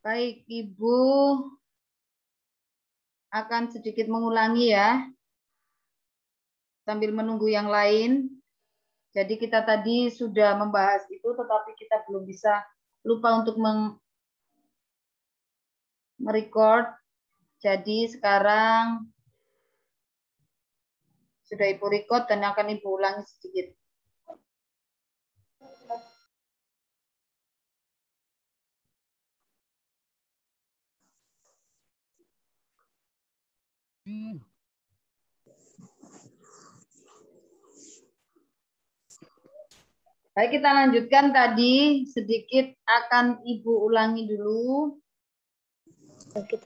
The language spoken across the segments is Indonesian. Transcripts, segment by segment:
Baik, Ibu akan sedikit mengulangi ya, sambil menunggu yang lain. Jadi kita tadi sudah membahas itu, tetapi kita belum bisa, lupa untuk merecord. Jadi sekarang sudah Ibu record dan akan Ibu ulangi sedikit. Baik, kita lanjutkan tadi, sedikit akan Ibu ulangi dulu. Oke.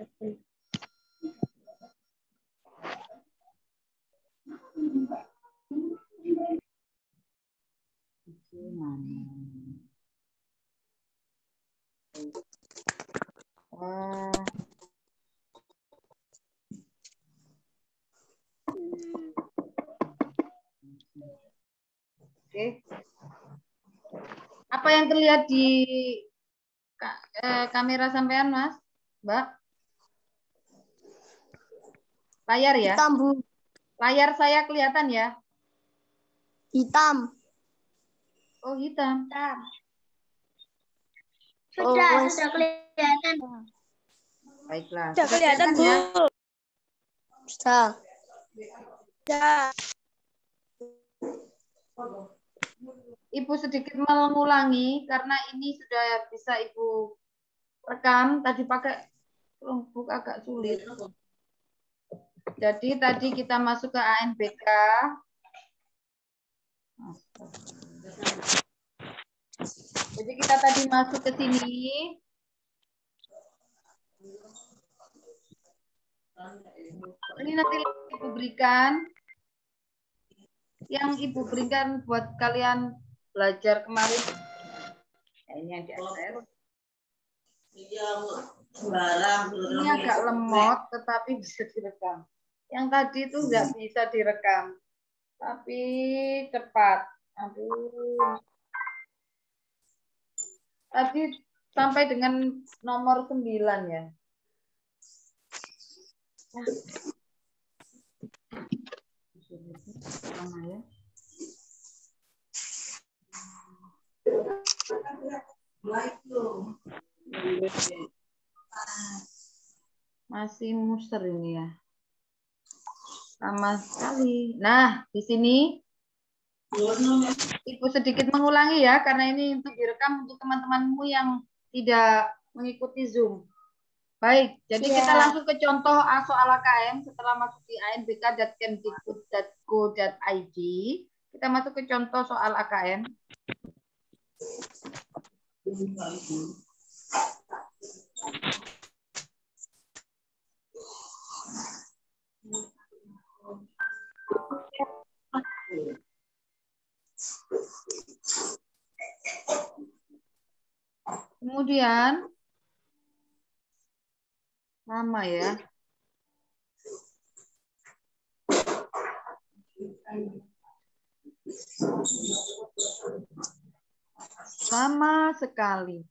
Apa yang terlihat di kamera sampean, Mas? Mbak? Layar ya? Hitam, Bu. Layar saya kelihatan ya? Hitam. Oh, hitam. Sudah kelihatan. Baiklah. Sudah kelihatan, Bu. Ya? Sudah. Ibu sedikit mengulangi karena ini sudah bisa Ibu rekam. Tadi pakai Chromebook agak sulit. Jadi tadi kita masuk ke ANBK. Jadi kita tadi masuk ke sini. Ini nanti Ibu berikan. Yang Ibu berikan buat kalian belajar kemarin. Ya, ini yang di atas. Ini agak lemot, tetapi bisa direkam. Yang tadi itu nggak bisa direkam, tapi cepat. Aduh. Tadi sampai dengan nomor 9 ya. Sama ya. Masih muster ini ya. Sama sekali. Nah, di sini Ibu sedikit mengulangi ya, karena ini untuk direkam untuk teman-temanmu yang tidak mengikuti Zoom. Baik, jadi kita langsung ke contoh soal AKM setelah masuk di anbk.kemdikbud.go.id. Kita masuk ke contoh soal AKM. Kemudian sama ya. Sama sekali.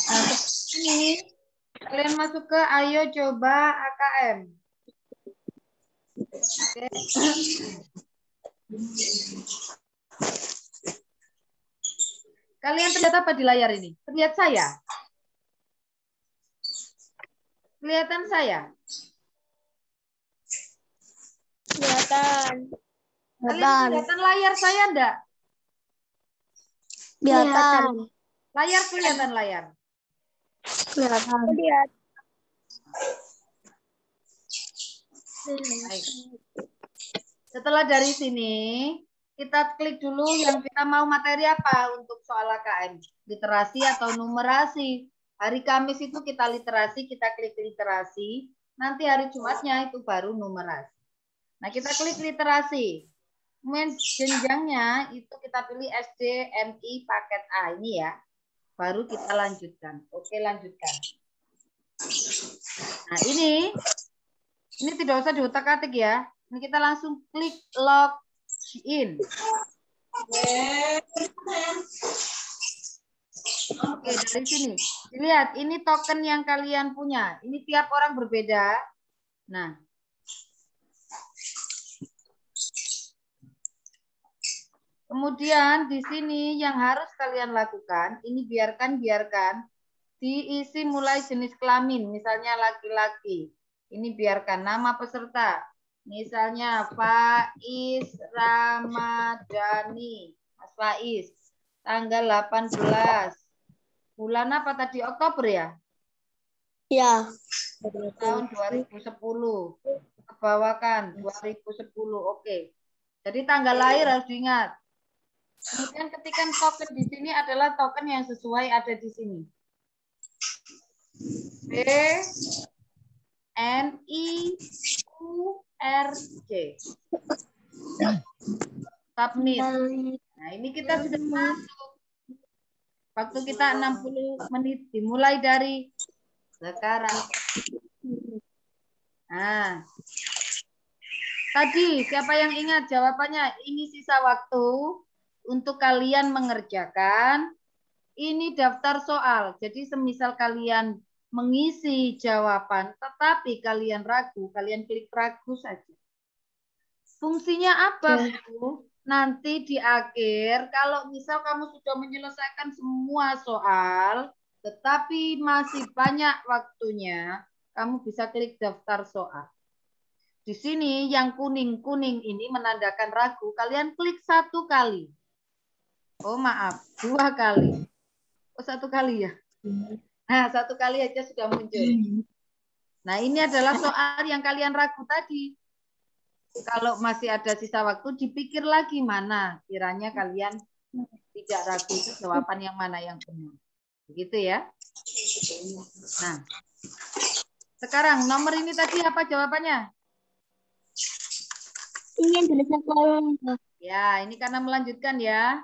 Nah, ini kalian masuk ke ayo coba AKM. Oke. Kalian terlihat apa di layar ini? Terlihat saya? Kelihatan saya? Kelihatan. Kalian kelihatan layar saya enggak? Kelihatan. Layar kelihatan layar. Kelihatan. Baik. Setelah dari sini, kita klik dulu yang kita mau materi apa untuk soal AKM. Literasi atau numerasi. Hari Kamis itu kita literasi, kita klik literasi. Nanti hari Jumatnya itu baru numerasi. Nah, kita klik literasi. Kemudian jenjangnya itu kita pilih SD, MI, paket A ini ya. Baru kita lanjutkan. Oke, lanjutkan. Nah, ini tidak usah diutak-atik ya. Ini kita langsung klik log in. Oke, dari sini. Lihat, ini token yang kalian punya. Ini tiap orang berbeda. Nah. Kemudian di sini yang harus kalian lakukan, ini biarkan diisi mulai jenis kelamin, misalnya laki-laki. Ini biarkan nama peserta. Misalnya Faiz Ramadhani. Mas Faiz. Tanggal 18. Bulan apa tadi? Oktober ya? Ya. Tahun 2010. Kebawakan 2010. Oke. Jadi tanggal lahir harus diingat. Kemudian ketikkan token di sini adalah token yang sesuai ada di sini. B N I U R J. Submit. Nah, ini kita sudah masuk. Waktu kita 60 menit dimulai dari sekarang. Nah. Tadi siapa yang ingat jawabannya? Ini sisa waktu untuk kalian mengerjakan. Ini daftar soal. Jadi semisal kalian mengisi jawaban, tetapi kalian ragu, kalian klik ragu saja. Fungsinya apa, Bu? Nanti di akhir, kalau misal kamu sudah menyelesaikan semua soal, tetapi masih banyak waktunya, kamu bisa klik daftar soal. Di sini yang kuning-kuning ini menandakan ragu, kalian klik 1 kali. Oh maaf, 2 kali. Oh 1 kali ya? Nah 1 kali aja sudah muncul. Nah ini adalah soal yang kalian ragu tadi. Kalau masih ada sisa waktu, dipikir lagi mana kiranya kalian tidak ragu itu jawaban yang mana yang benar. Begitu ya. Nah, sekarang nomor ini tadi apa jawabannya? Ingin bersekolah. Ya, ini karena melanjutkan ya.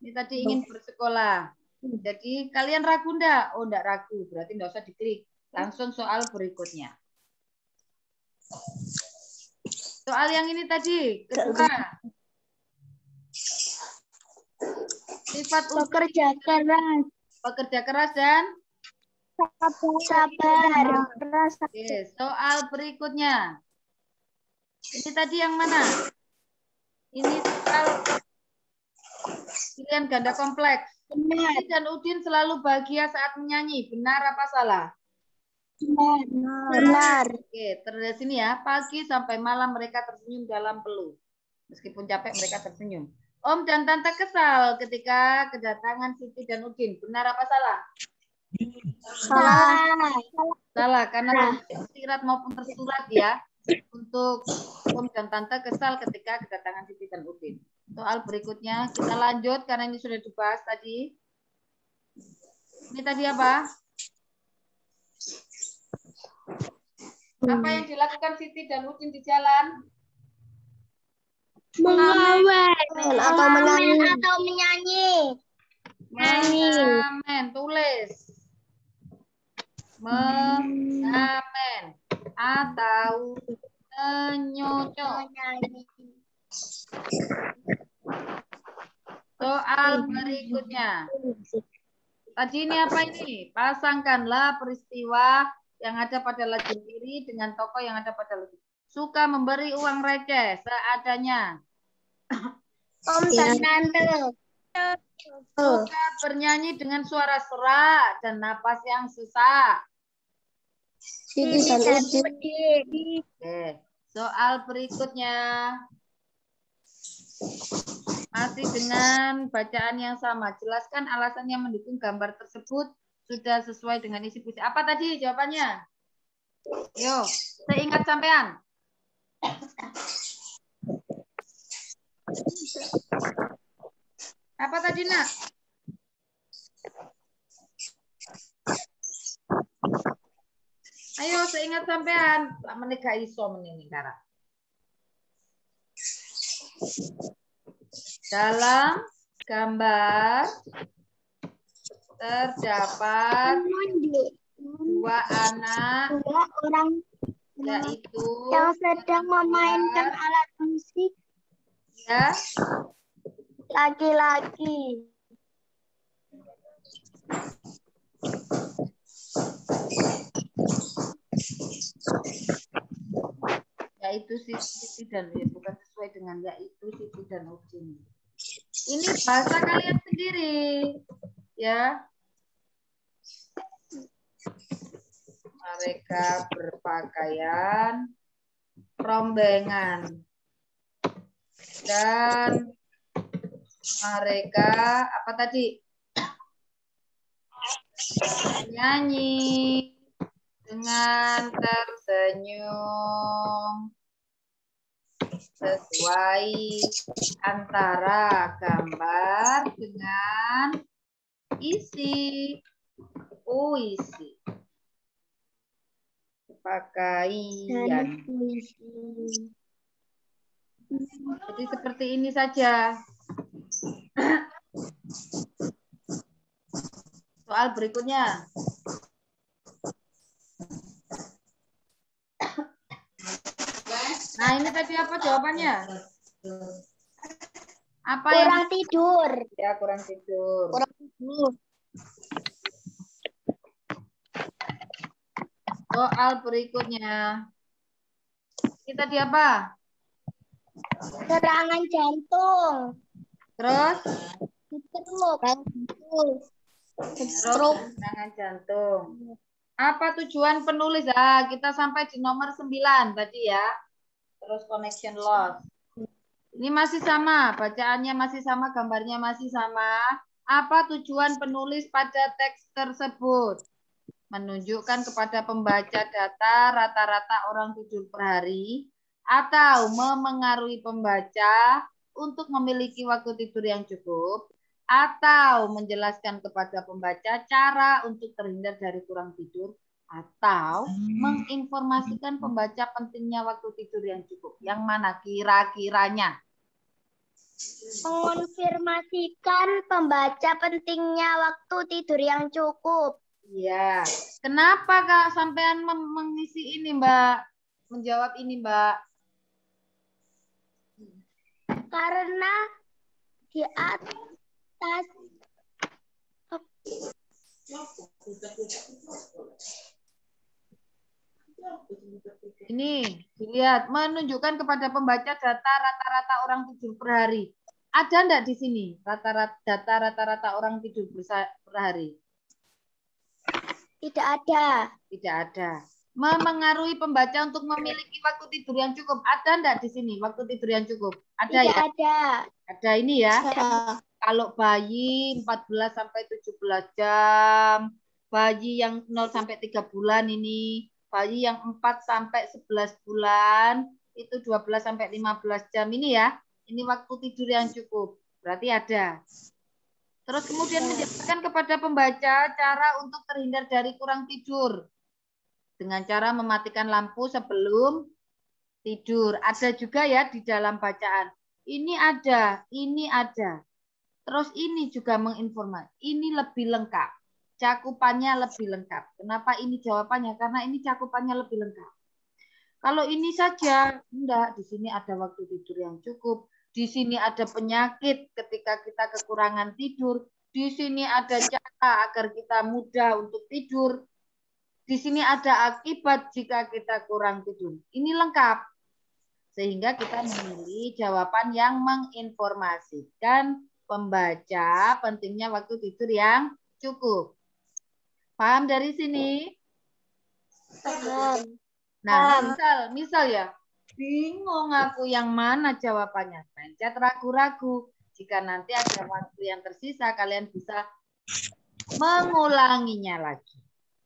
Ini tadi ingin bersekolah. Jadi kalian ragu enggak? Oh, enggak ragu. Berarti enggak usah diklik. Langsung soal berikutnya. Soal yang ini tadi, kedua. Sifat Pekerja keras. Pekerja keras dan Sabar. Oke, soal berikutnya. Ini tadi yang mana? Ini soal pilihan ganda kompleks. Benar. Siti dan Udin selalu bahagia saat menyanyi. Benar apa salah? Benar. Oke, terus sini ya. Pagi sampai malam mereka tersenyum dalam peluk. Meskipun capek mereka tersenyum. Om dan Tante kesal ketika kedatangan Siti dan Udin. Benar apa salah? Salah. Salah, karena tersirat maupun tersurat ya. Untuk Om dan Tante kesal ketika kedatangan Siti dan Udin. Soal berikutnya kita lanjut karena ini sudah dibahas tadi. Ini tadi apa? Apa yang dilakukan Siti dan Udin di jalan? Mengamen atau menyanyi. Mengamen, tulis. Mengamen atau menyocok. Soal berikutnya. Tadi ini apa ini? Pasangkanlah peristiwa yang ada pada lajur kiri dengan tokoh yang ada pada lajur. Suka memberi uang receh seadanya. Om dan Tante. Suka bernyanyi dengan suara serak dan napas yang sesak. Siti dan Udin. Oke. Soal berikutnya. Masih dengan bacaan yang sama. Jelaskan alasan yang mendukung gambar tersebut sudah sesuai dengan isi puisi. Apa tadi jawabannya? Yo, seingat sampean. Apa tadi, Nak? Ayo, seingat sampean. Menikah iso menini cara. Dalam gambar terdapat 2 anak, orang yaitu yang sedang memainkan alat musik Ya. Laki-laki. Yaitu Siti dan bukan sesuai dengan yaitu Siti dan Udin. Ini bahasa kalian sendiri, ya. Mereka berpakaian rombengan dan mereka apa tadi? Menyanyi dengan tersenyum sesuai antara gambar dengan isi puisi. Pakaian. Jadi seperti ini saja. Soal berikutnya. Nah, ini tadi apa jawabannya? Apa kurang tidur. Ya, kurang tidur. Kurang tidur. Soal berikutnya. Ini tadi apa? Serangan jantung. Terus? Stroke. Serangan jantung. Apa tujuan penulis? Ah, kita sampai di nomor 9 tadi ya. Terus connection loss. Ini masih sama, bacaannya masih sama, gambarnya masih sama. Apa tujuan penulis pada teks tersebut? Menunjukkan kepada pembaca data rata-rata orang tidur per hari atau memengaruhi pembaca untuk memiliki waktu tidur yang cukup atau menjelaskan kepada pembaca cara untuk terhindar dari kurang tidur atau menginformasikan pembaca pentingnya waktu tidur yang cukup. Yang mana kira-kiranya? Mengonfirmasikan pembaca pentingnya waktu tidur yang cukup. Iya. Kenapa Kak sampean mengisi ini, Mbak? Menjawab ini, Mbak? Karena di atas ini dilihat menunjukkan kepada pembaca data rata-rata orang tidur per hari. Ada enggak di sini data rata-rata orang tidur per hari? tidak ada. Tidak ada. Memengaruhi pembaca untuk memiliki waktu tidur yang cukup. Ada enggak di sini waktu tidur yang cukup? Ada tidak ya? Ada. Ada ini ya. Ya. Kalau bayi 14 sampai 17 jam, bayi yang 0 sampai 3 bulan ini, bayi yang 4 sampai 11 bulan, itu 12 sampai 15 jam ini ya. Ini waktu tidur yang cukup. Berarti ada. Terus kemudian menjelaskan kepada pembaca cara untuk terhindar dari kurang tidur. Dengan cara mematikan lampu sebelum tidur. Ada juga ya di dalam bacaan. Ini ada, ini ada. Terus ini juga menginformasi. Ini lebih lengkap. Cakupannya lebih lengkap. Kenapa ini jawabannya? Karena ini cakupannya lebih lengkap. Kalau ini saja, enggak. Di sini ada waktu tidur yang cukup. Di sini ada penyakit ketika kita kekurangan tidur. Di sini ada cara agar kita mudah untuk tidur. Di sini ada akibat jika kita kurang tidur. Ini lengkap. Sehingga kita memilih jawaban yang menginformasikan pembaca pentingnya waktu tidur yang cukup. Paham dari sini? Paham. Nah, misal ya, bingung aku yang mana jawabannya. Pencet ragu-ragu. Jika nanti ada waktu yang tersisa, kalian bisa mengulanginya lagi.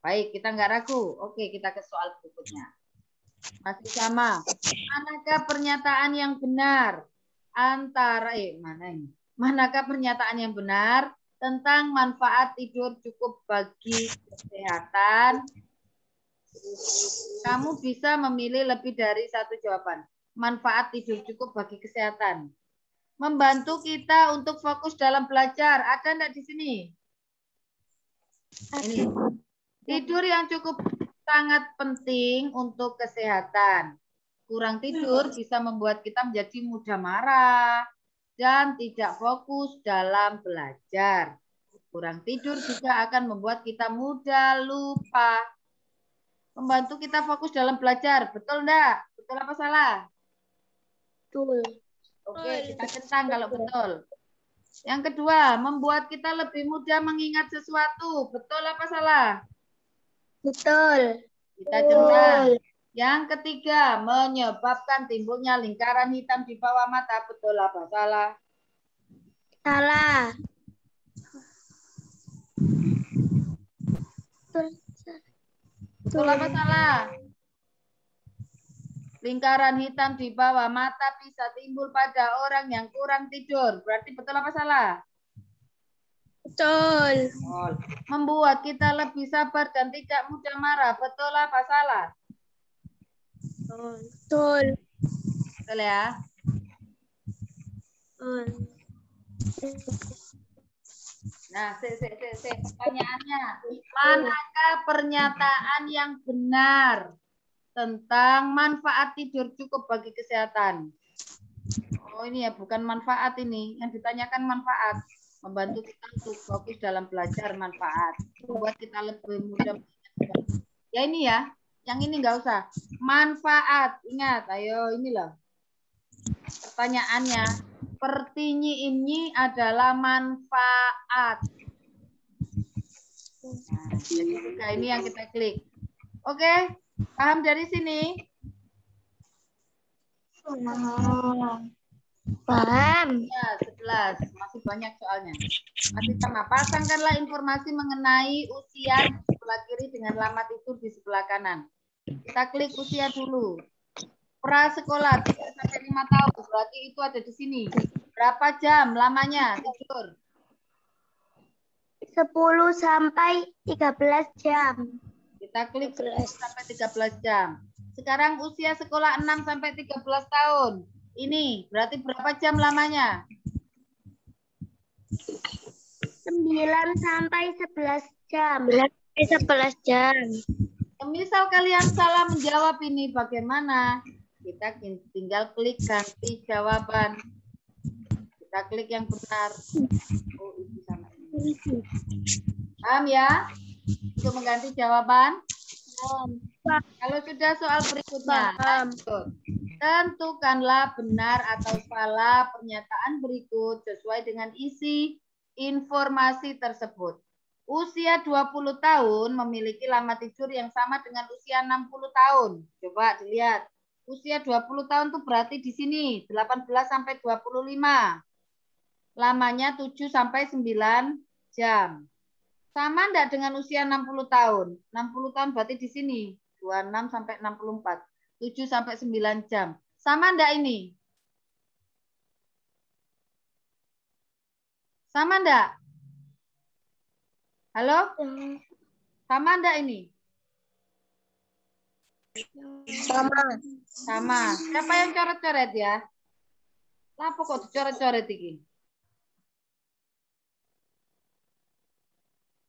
Baik, kita nggak ragu. Oke, kita ke soal berikutnya. Masih sama. Manakah pernyataan yang benar antara mana ini? Manakah pernyataan yang benar tentang manfaat tidur cukup bagi kesehatan? Kamu bisa memilih lebih dari satu jawaban. Manfaat tidur cukup bagi kesehatan. Membantu kita untuk fokus dalam belajar. Ada enggak di sini? Ini. Tidur yang cukup sangat penting untuk kesehatan. kurang tidur bisa membuat kita menjadi mudah marah dan tidak fokus dalam belajar. Kurang tidur juga akan membuat kita mudah lupa. Membantu kita fokus dalam belajar. Betul enggak? Betul apa salah? Betul. Oke, kita centang kalau betul. Yang kedua, membuat kita lebih mudah mengingat sesuatu. Betul apa salah? Betul. Kita centang. Yang ketiga, menyebabkan timbulnya lingkaran hitam di bawah mata. Betul apa salah? Salah. Betul apa salah? Lingkaran hitam di bawah mata bisa timbul pada orang yang kurang tidur. Berarti betul apa salah? Betul. Betul. Membuat kita lebih sabar dan tidak mudah marah. Betul apa salah? Betul. Betul ya? Nah, pertanyaannya, manakah pernyataan yang benar tentang manfaat tidur cukup bagi kesehatan? Oh, ini ya, bukan manfaat ini. Yang ditanyakan manfaat. Membantu kita untuk fokus dalam belajar, manfaat. Membuat kita lebih mudah. Ya ini ya, yang ini nggak usah. Manfaat, ingat, ayo ini loh. Pertanyaannya, pertinyi ini adalah manfaat. Nah, jadi juga ini yang kita klik. Oke, paham dari sini? Paham. Ya, 11. Masih banyak soalnya. Masih sama. Pasangkanlah informasi mengenai usia di sebelah kiri dengan lama tidur di sebelah kanan. Kita klik usia dulu. Prasekolah 3 sampai 5 tahun. Berarti itu ada di sini. Berapa jam lamanya tidur? 10 sampai 13 jam. Kita klik 10 sampai 13 jam. Sekarang usia sekolah 6 sampai 13 tahun. Ini berarti berapa jam lamanya? 9 sampai 11 jam. 11 jam. Misal kalian salah menjawab ini bagaimana? Kita tinggal klik ganti jawaban. Kita klik yang benar. Oh, itu sama ini. Paham ya? Untuk mengganti jawaban. Kalau sudah soal berikutnya, lanjut. Tentukanlah benar atau salah pernyataan berikut sesuai dengan isi informasi tersebut. Usia 20 tahun memiliki lama tidur yang sama dengan usia 60 tahun. Coba dilihat. Usia 20 tahun itu berarti di sini 18 sampai 25. Lamanya 7 sampai 9 jam. Sama enggak dengan usia 60 tahun? 60 tahun berarti di sini 26 sampai 64. 7 sampai 9 jam. Sama enggak ini? Sama enggak? Halo? Sama enggak ini? Sama. Sama. Siapa yang coret-coret ya? Apa kok dicoret-coret ini?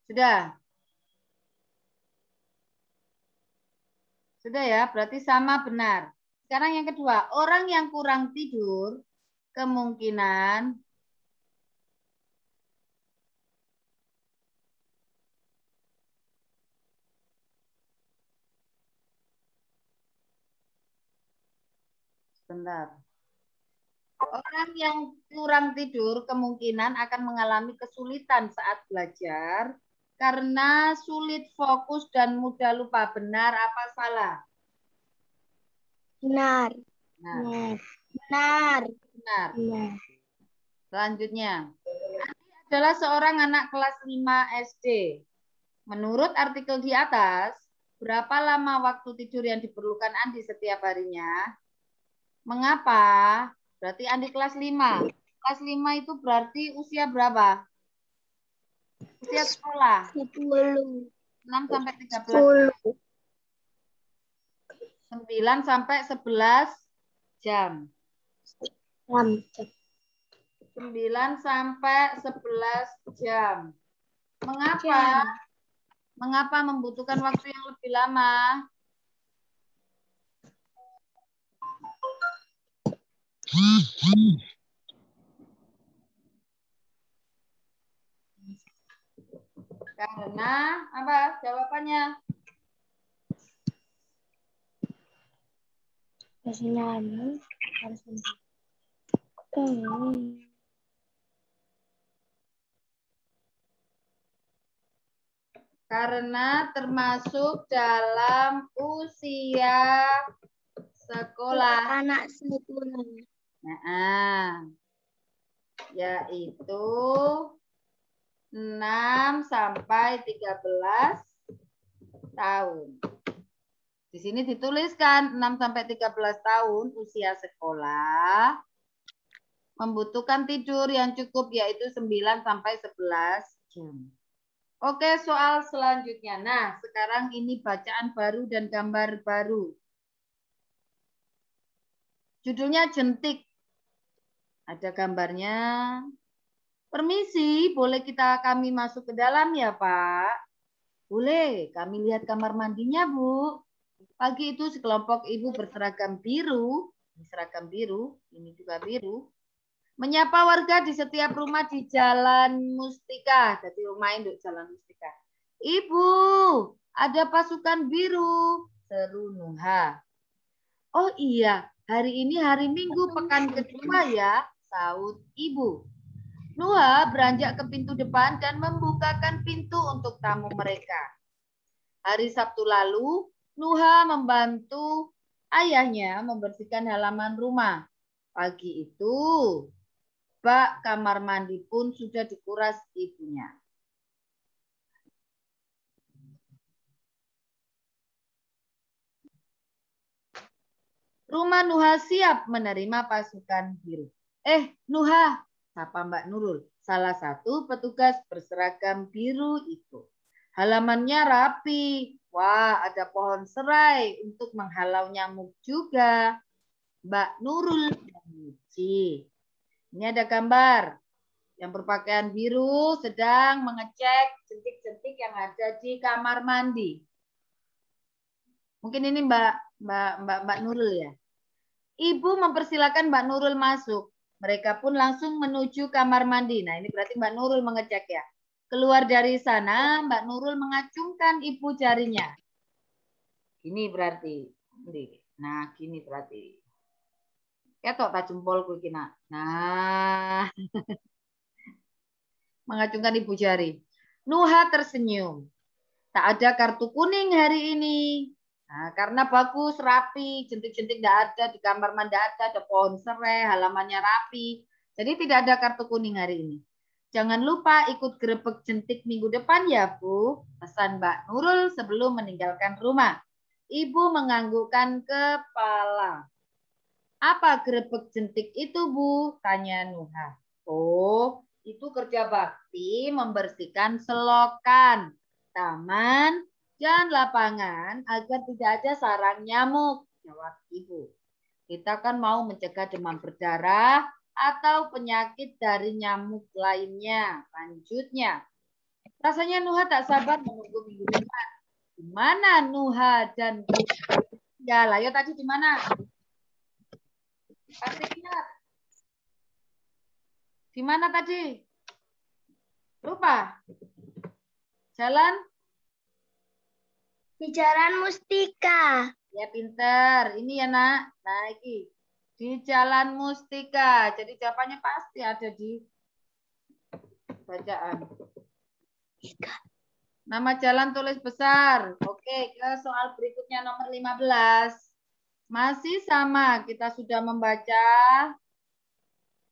Sudah? Sudah ya, berarti sama benar. Sekarang yang kedua, orang yang kurang tidur kemungkinan sebentar. Orang yang kurang tidur kemungkinan akan mengalami kesulitan saat belajar karena sulit fokus dan mudah lupa. Benar apa salah? Benar. Nah, Benar. benar. Benar. Selanjutnya, Andi adalah seorang anak kelas 5 SD. Menurut artikel di atas, berapa lama waktu tidur yang diperlukan Andi setiap harinya? Mengapa? Berarti Andi kelas 5. Kelas 5 itu berarti usia berapa? Usia sekolah. 10. 6 sampai 13. 10. 9 sampai 11 jam. 9 sampai 11 jam. Mengapa? Mengapa membutuhkan waktu yang lebih lama? Karena apa jawabannya? Karena termasuk dalam usia sekolah. Anak sekolah. Nah, yaitu 6 sampai 13 tahun. Di sini dituliskan 6 sampai 13 tahun usia sekolah membutuhkan tidur yang cukup yaitu 9 sampai 11 jam. Oke, soal selanjutnya. Nah, sekarang ini bacaan baru dan gambar baru. Judulnya jentik. Ada gambarnya. Permisi, boleh kami masuk ke dalam ya, Pak? Boleh, kami lihat kamar mandinya, Bu. Pagi itu sekelompok ibu berseragam biru, ini juga biru, menyapa warga di setiap rumah di Jalan Mustika. Jadi rumah induk Jalan Mustika. Ibu, ada pasukan biru, seru Nuha. Oh iya, hari ini hari Minggu pekan kedua ya, saut ibu. Nuha beranjak ke pintu depan dan membukakan pintu untuk tamu mereka. Hari Sabtu lalu, Nuha membantu ayahnya membersihkan halaman rumah. Pagi itu, bak kamar mandi pun sudah dikuras ibunya. Rumah Nuha siap menerima pasukan biru. Nuha, sapa Mbak Nurul, salah satu petugas berseragam biru itu. Halamannya rapi. Wah, ada pohon serai untuk menghalau nyamuk juga. Mbak Nurul memuji. Ini ada gambar yang berpakaian biru sedang mengecek jentik-jentik yang ada di kamar mandi. Mungkin ini Mbak Nurul ya. Ibu mempersilakan Mbak Nurul masuk. Mereka pun langsung menuju kamar mandi. Nah, ini berarti Mbak Nurul mengecek ya. Keluar dari sana, Mbak Nurul mengacungkan ibu jarinya. Gini berarti. Nah, gini berarti. Ketok tak jempolku kina. Nah, mengacungkan ibu jari. Nuha tersenyum. Tak ada kartu kuning hari ini. Nah, karena bagus, rapi, jentik-jentik tidak ada, di kamar mandi ada pohon serai, halamannya rapi. Jadi tidak ada kartu kuning hari ini. Jangan lupa ikut grebek jentik minggu depan ya, Bu. Pesan Mbak Nurul sebelum meninggalkan rumah. Ibu menganggukkan kepala. Apa grebek jentik itu, Bu? Tanya Nuha. Oh, itu kerja bakti membersihkan selokan, taman, dan lapangan agar tidak ada sarang nyamuk, jawab ibu. Kita kan mau mencegah demam berdarah atau penyakit dari nyamuk lainnya. Lanjutnya, rasanya Nuha tak sabar menunggu minggu depan. Di mana Nuha dan tinggal? Ayo tadi di mana? Pasti ingat. Di mana tadi? Lupa. Jalan? Di Jalan Mustika. Ya pinter. Ini ya nak. Nah ini. Di Jalan Mustika. Jadi jawabannya pasti ada di bacaan. Nama jalan tulis besar. Oke, ke soal berikutnya nomor 15. Masih sama. Kita sudah membaca.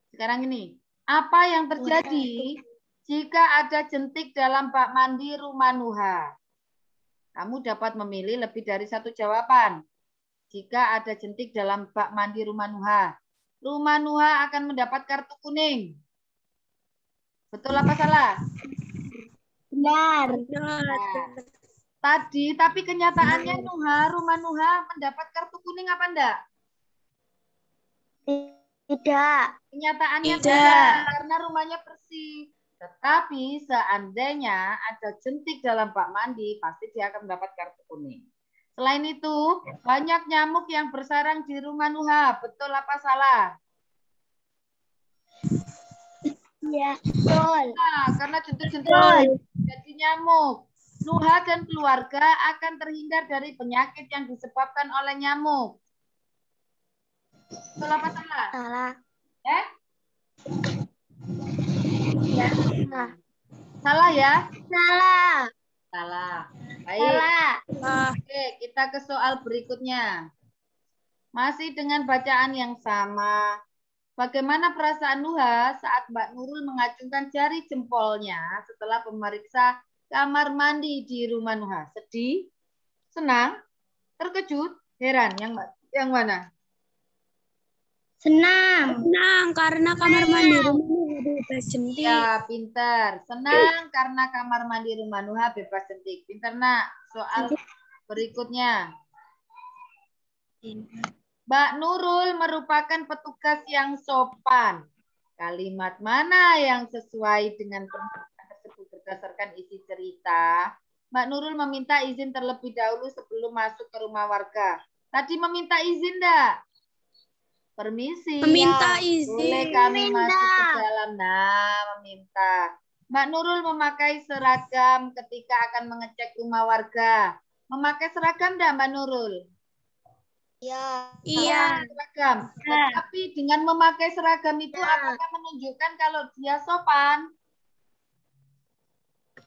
Sekarang ini. Apa yang terjadi jika ada jentik dalam bak mandi rumah Nuha? Kamu dapat memilih lebih dari satu jawaban. Jika ada jentik dalam bak mandi rumah Nuha akan mendapat kartu kuning. Betul apa salah? Benar. Nah, tapi kenyataannya rumah Nuha mendapat kartu kuning apa enggak? Tidak. Kenyataannya tidak, karena rumahnya bersih. Tetapi seandainya ada jentik dalam bak mandi, pasti dia akan mendapat kartu kuning. Selain itu, banyak nyamuk yang bersarang di rumah Nuha. Betul apa salah? Iya, betul. Nah, karena jentik-jentik Betul. jadi nyamuk. Nuha dan keluarga akan terhindar dari penyakit yang disebabkan oleh nyamuk. Betul apa salah? Salah. Eh? Ya. Salah. Salah ya? Salah. Salah. Baik. Salah. Oke, kita ke soal berikutnya. Masih dengan bacaan yang sama. Bagaimana perasaan Nuha saat Mbak Nurul mengacungkan jari jempolnya setelah memeriksa kamar mandi di rumah Nuha? Sedih? Senang? Terkejut? Heran? Yang mana? Senang. Senang karena kamar mandi rumahnya bebas jentik. Ya, pintar. Senang karena kamar mandi rumah Nuha bebas jentik. Pintar, nak. Soal berikutnya. Mbak Nurul merupakan petugas yang sopan. Kalimat mana yang sesuai dengan pernyataan tersebut berdasarkan isi cerita? Mbak Nurul meminta izin terlebih dahulu sebelum masuk ke rumah warga. Tadi meminta izin enggak? Permisi. Meminta Ya. izin. Boleh kami masuk ke dalam? Nah, meminta. Mbak Nurul memakai seragam ketika akan mengecek rumah warga. Memakai seragam enggak Mbak Nurul? Iya. Seragam. Tetapi dengan memakai seragam itu apakah menunjukkan kalau dia sopan?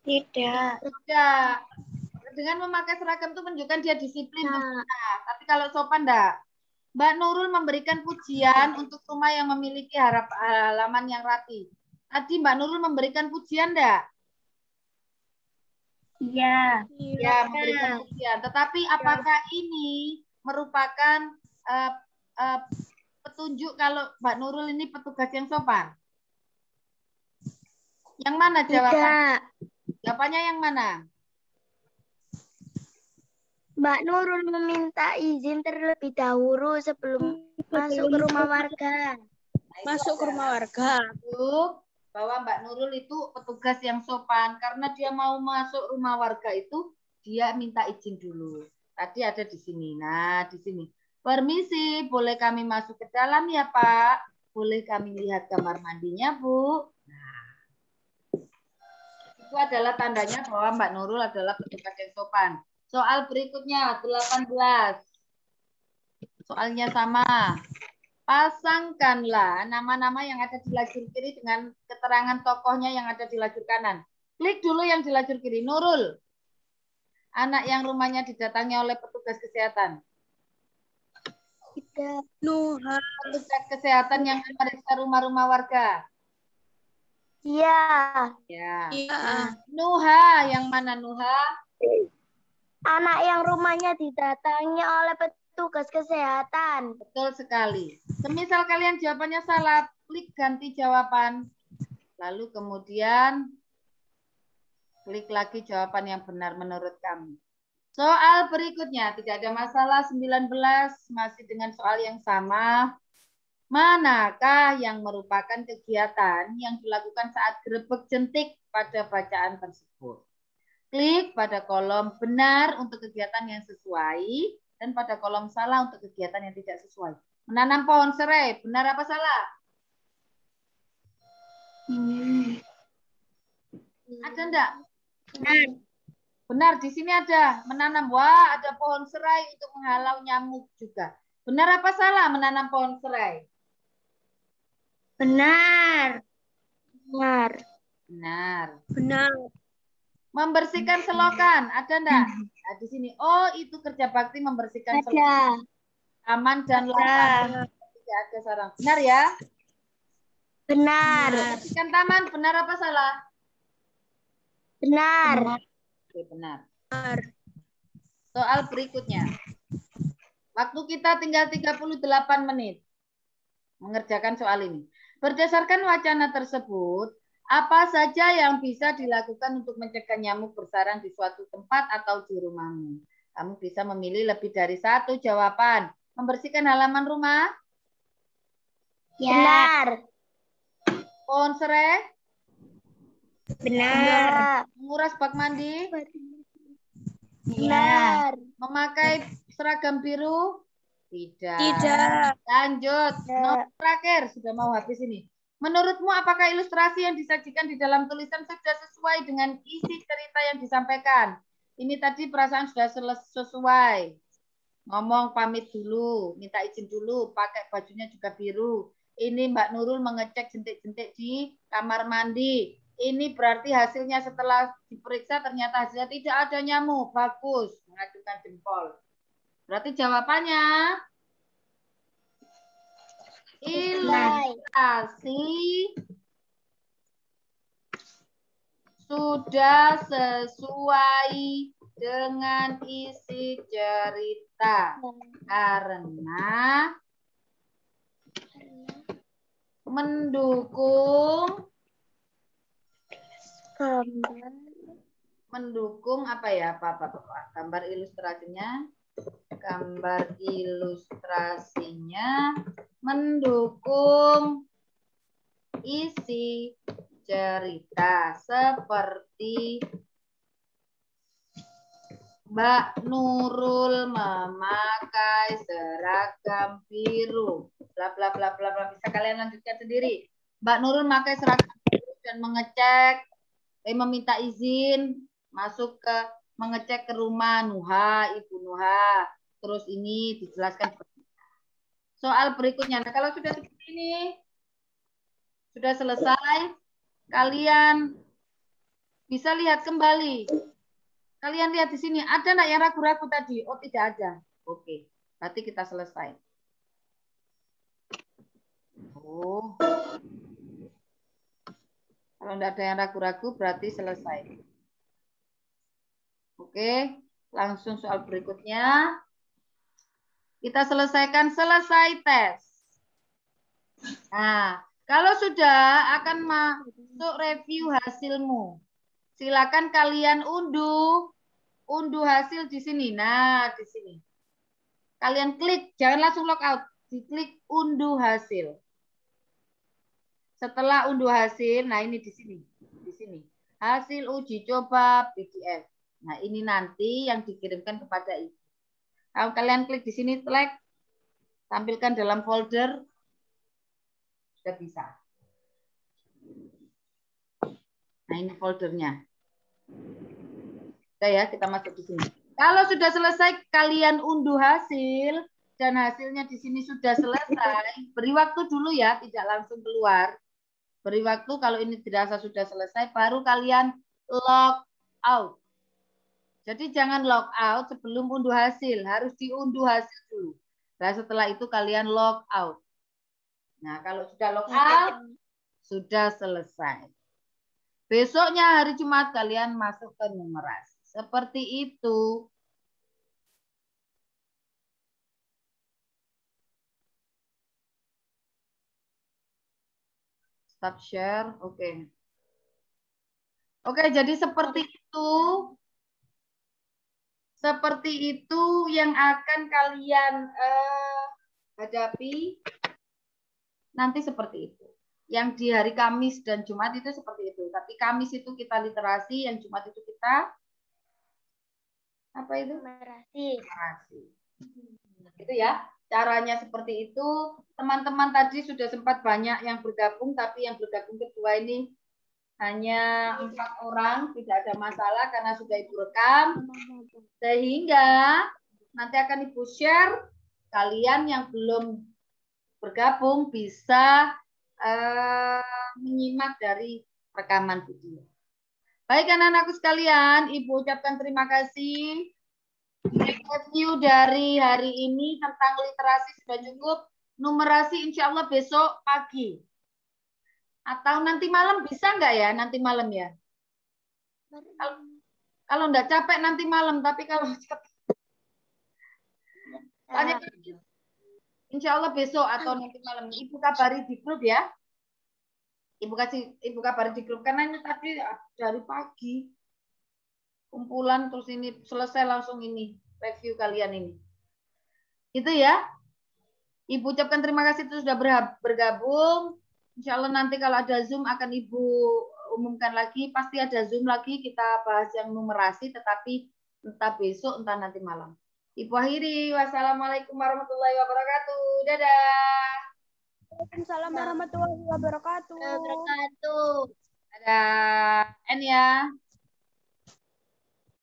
Tidak. Tidak. Dengan memakai seragam itu menunjukkan dia disiplin. Nah, tapi kalau sopan enggak? Mbak Nurul memberikan pujian untuk rumah yang memiliki halaman yang rapi. Tadi Mbak Nurul memberikan pujian enggak? Iya. Ya, memberikan pujian. Tetapi apakah ini merupakan petunjuk kalau Mbak Nurul ini petugas yang sopan? Yang mana jawabannya? Tidak. Jawabannya yang mana? Mbak Nurul meminta izin terlebih dahulu sebelum masuk ke rumah warga. Masuk ke rumah warga. Bahwa Mbak Nurul itu petugas yang sopan karena dia mau masuk rumah warga itu dia minta izin dulu. Tadi ada di sini. Nah, di sini. Permisi, boleh kami masuk ke dalam ya, Pak? Boleh kami lihat kamar mandinya, Bu? Nah, itu adalah tandanya bahwa Mbak Nurul adalah petugas yang sopan. Soal berikutnya, 18. Soalnya sama. Pasangkanlah nama-nama yang ada di lajur kiri dengan keterangan tokohnya yang ada di lajur kanan. Klik dulu yang di lajur kiri. Nurul. Anak yang rumahnya didatangi oleh petugas kesehatan. Tidak. Nuha. Petugas kesehatan yang memeriksa rumah-rumah warga. Iya. Ya. Iya. Nuha, yang mana Nuha? Anak yang rumahnya didatangi oleh petugas kesehatan. Betul sekali. Semisal kalian jawabannya salah, klik ganti jawaban. Lalu kemudian klik lagi jawaban yang benar menurut kami. Soal berikutnya, tidak ada masalah, 19 masih dengan soal yang sama. Manakah yang merupakan kegiatan yang dilakukan saat grebek jentik pada bacaan tersebut? Klik pada kolom benar untuk kegiatan yang sesuai dan pada kolom salah untuk kegiatan yang tidak sesuai. Menanam pohon serai, benar apa salah? Ada enggak? Benar. Benar, di sini ada menanam. Wah, ada pohon serai untuk menghalau nyamuk juga. Benar apa salah menanam pohon serai? Benar. Benar. Benar. Benar. Membersihkan selokan, ada enggak? Nah, di sini. Oh, itu kerja bakti membersihkan selokan. Ada. Aman dan lapang. Tidak ada sarang. Benar ya? Benar. Membersihkan taman, benar apa salah? Benar. Oke, benar. Soal berikutnya. Waktu kita tinggal 38 menit mengerjakan soal ini. Berdasarkan wacana tersebut, apa saja yang bisa dilakukan untuk mencegah nyamuk bersarang di suatu tempat atau di rumahmu? Kamu bisa memilih lebih dari satu jawaban. Membersihkan halaman rumah? Ya. Benar. Pohon serai? Benar. Menguras bak mandi? Benar. Memakai seragam biru? Tidak. Tidak. Lanjut. Nomor terakhir. Sudah mau habis ini. Menurutmu apakah ilustrasi yang disajikan di dalam tulisan sudah sesuai dengan isi cerita yang disampaikan? Ini tadi perasaan sudah sesuai. Ngomong pamit dulu, minta izin dulu, pakai bajunya juga biru. Ini Mbak Nurul mengecek jentik-jentik di kamar mandi. Ini berarti hasilnya setelah diperiksa ternyata hasilnya tidak ada nyamuk. Bagus, mengajukan jempol. Berarti jawabannya ilustrasi sudah sesuai dengan isi cerita karena mendukung apa ya, apa gambar ilustrasinya mendukung isi cerita seperti Mbak Nurul memakai seragam biru. Bla bla bla bla bla. Bisa kalian lanjutkan sendiri. Mbak Nurul memakai seragam biru dan meminta izin masuk ke mengecek ke rumah Nuha, Ibu Nuha. Terus ini dijelaskan seperti ini. Soal berikutnya. Nah, kalau sudah seperti ini, sudah selesai, kalian bisa lihat kembali. Kalian lihat di sini, ada nggak yang ragu-ragu tadi? Oh, tidak ada. Oke, berarti kita selesai. Oh, kalau nggak ada yang ragu-ragu, berarti selesai. Oke, langsung soal berikutnya. Kita selesaikan, selesai tes. Nah, kalau sudah akan masuk review hasilmu. Silakan kalian unduh hasil di sini. Nah, di sini. Kalian klik, jangan langsung logout. Diklik unduh hasil. Setelah unduh hasil, nah ini di sini. Di sini. Hasil uji coba PDF. Nah, ini nanti yang dikirimkan kepada Ibu. Kalau kalian klik di sini, select, tampilkan dalam folder, sudah bisa. Nah, ini foldernya. Oke ya, kita masuk di sini. Kalau sudah selesai, kalian unduh hasil dan hasilnya di sini sudah selesai. Beri waktu dulu ya, tidak langsung keluar. Beri waktu kalau ini dirasa sudah selesai, baru kalian log out. Jadi jangan log out sebelum unduh hasil, harus diunduh hasil dulu. Nah, setelah itu kalian log out. Nah, kalau sudah log out, sudah selesai. Besoknya hari Jumat kalian masuk ke numerasi. Seperti itu. Stop share. Oke. Oke, jadi seperti itu. Seperti itu yang akan kalian hadapi nanti seperti itu. Yang di hari Kamis dan Jumat itu seperti itu. Tapi Kamis itu kita literasi, yang Jumat itu kita apa itu? Literasi. Itu ya. Caranya seperti itu. Teman-teman tadi sudah sempat banyak yang bergabung, tapi yang bergabung kedua ini hanya 4 orang, tidak ada masalah karena sudah Ibu rekam. Sehingga nanti akan Ibu share, kalian yang belum bergabung bisa menyimak dari rekaman video. Baik anak-anakku sekalian, Ibu ucapkan terima kasih. Review dari hari ini tentang literasi sudah cukup. Numerasi insya Allah besok pagi. Atau nanti malam bisa nggak ya? Nanti malam ya? Kalau nggak capek nanti malam, tapi kalau capek. Insya Allah besok atau nanti malam. Ibu kabari di grup ya. Ibu kabari di grup. Karena ini tadi dari pagi. Kumpulan terus ini selesai langsung ini. Review kalian ini. Itu ya. Ibu ucapkan terima kasih sudah bergabung. Insya Allah nanti kalau ada Zoom akan Ibu umumkan lagi. Pasti ada Zoom lagi. Kita bahas yang numerasi. Tetapi entah besok, entah nanti malam. Ibu akhiri. Wassalamualaikum warahmatullahi wabarakatuh. Dadah. Waalaikumsalam warahmatullahi wabarakatuh. Wabarakatuh. Ada N ya.